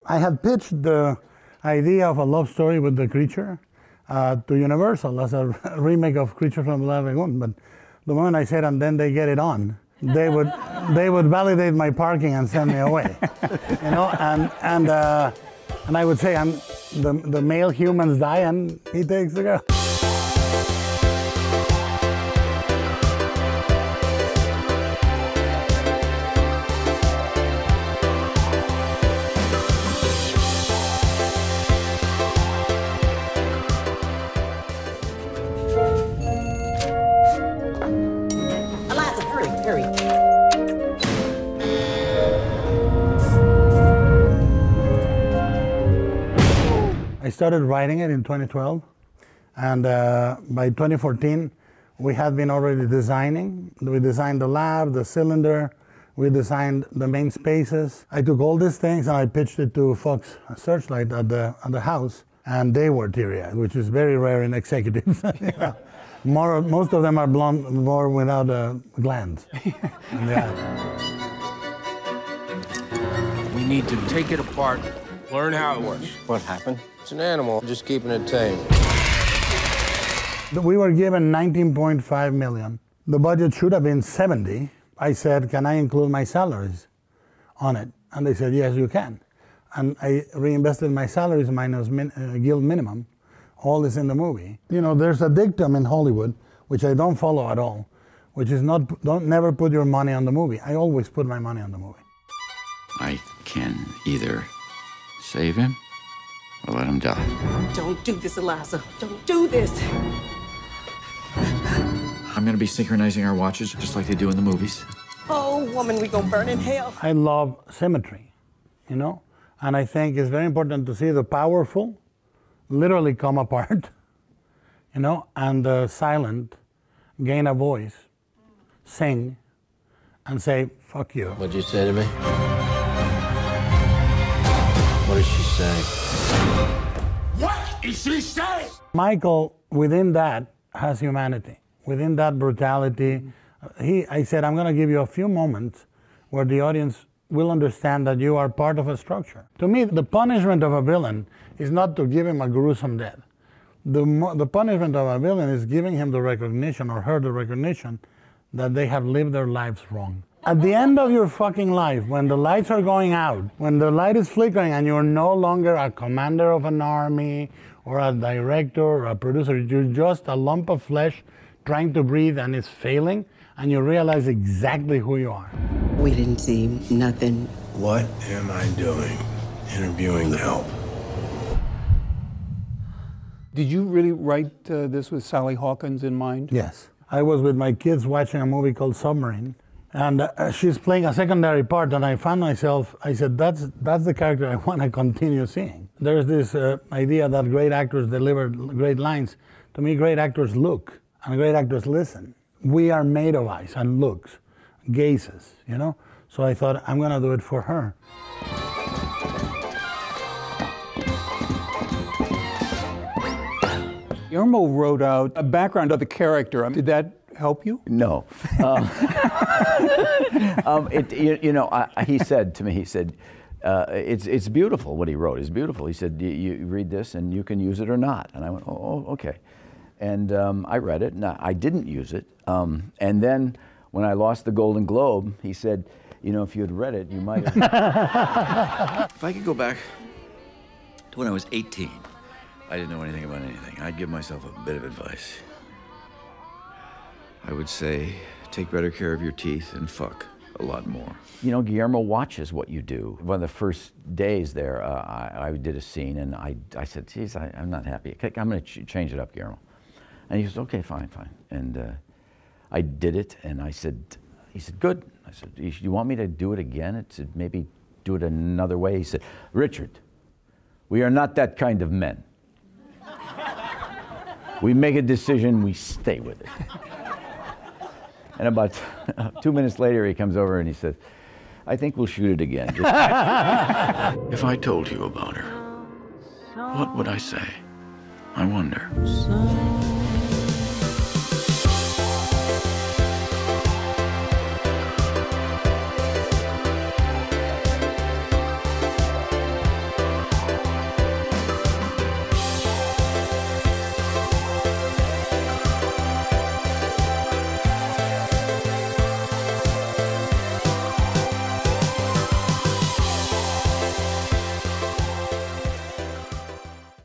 I had pitched the idea of a love story with the creature to Universal as a remake of Creature from the Black Lagoon, but the moment I said, and then they get it on, they would validate my parking and send me away, you know, and I would say, the male humans die and he takes the girl. I started writing it in 2012, and by 2014, we had been already designing. We designed the lab, the cylinder, we designed the main spaces. I took all these things and I pitched it to Fox Searchlight at the house, and they were teary-eyed, which is very rare in executives. Most of them are blonde, more without glands. Yeah. We need to take it apart, learn how it works. What happened? It's an animal, just keeping it tame. We were given 19.5 million. The budget should have been 70. I said, can I include my salaries on it? And they said, yes, you can. And I reinvested my salaries minus guild minimum. All is in the movie. You know, there's a dictum in Hollywood, which I don't follow at all, which is never put your money on the movie. I always put my money on the movie. I can either save him or let him die. Don't do this, Eliza. Don't do this. I'm gonna be synchronizing our watches just like they do in the movies. Oh, woman, we gonna burn in hell. I love symmetry, you know? And I think it's very important to see the powerful literally come apart, you know, and the silent gain a voice, sing, and say, fuck you. What'd you say to me? What did she say? What did she say? Michael, within that, has humanity. Within that brutality, I said, I'm going to give you a few moments where the audience will understand that you are part of a structure. To me, the punishment of a villain is not to give him a gruesome death. The punishment of a villain is giving him the recognition, or her the recognition, that they have lived their lives wrong. At the end of your fucking life, when the lights are going out, when the light is flickering and you're no longer a commander of an army or a director or a producer, you're just a lump of flesh trying to breathe and it's failing, and you realize exactly who you are. We didn't see nothing. What am I doing? Interviewing the help. Did you really write this with Sally Hawkins in mind? Yes. I was with my kids watching a movie called Submarine, and she's playing a secondary part, and I found myself, I said, that's the character I want to continue seeing. There's this idea that great actors deliver great lines. To me, great actors look, and great actors listen. We are made of eyes and looks, gazes, you know? So I thought, I'm going to do it for her. Guillermo wrote out a background of the character. Did that help you? No. He said to me, it's beautiful what he wrote. It's beautiful. He said, you read this and you can use it or not. And I went, oh, okay. And I read it, and I didn't use it. And then when I lost the Golden Globe, he said, you know, if you had read it, you might have. If I could go back to when I was 18, I didn't know anything about anything, I'd give myself a bit of advice. I would say, take better care of your teeth and fuck a lot more. You know, Guillermo watches what you do. One of the first days there, I did a scene, and I said, geez, I'm not happy. I'm going to change it up, Guillermo. And he said, okay, fine. And I did it, and he said, good. I said, you want me to do it again? It said, maybe do it another way. He said, Richard, we are not that kind of men. We make a decision, we stay with it. And about 2 minutes later, he comes over and he says, I think we'll shoot it again. If I told you about her, what would I say? I wonder.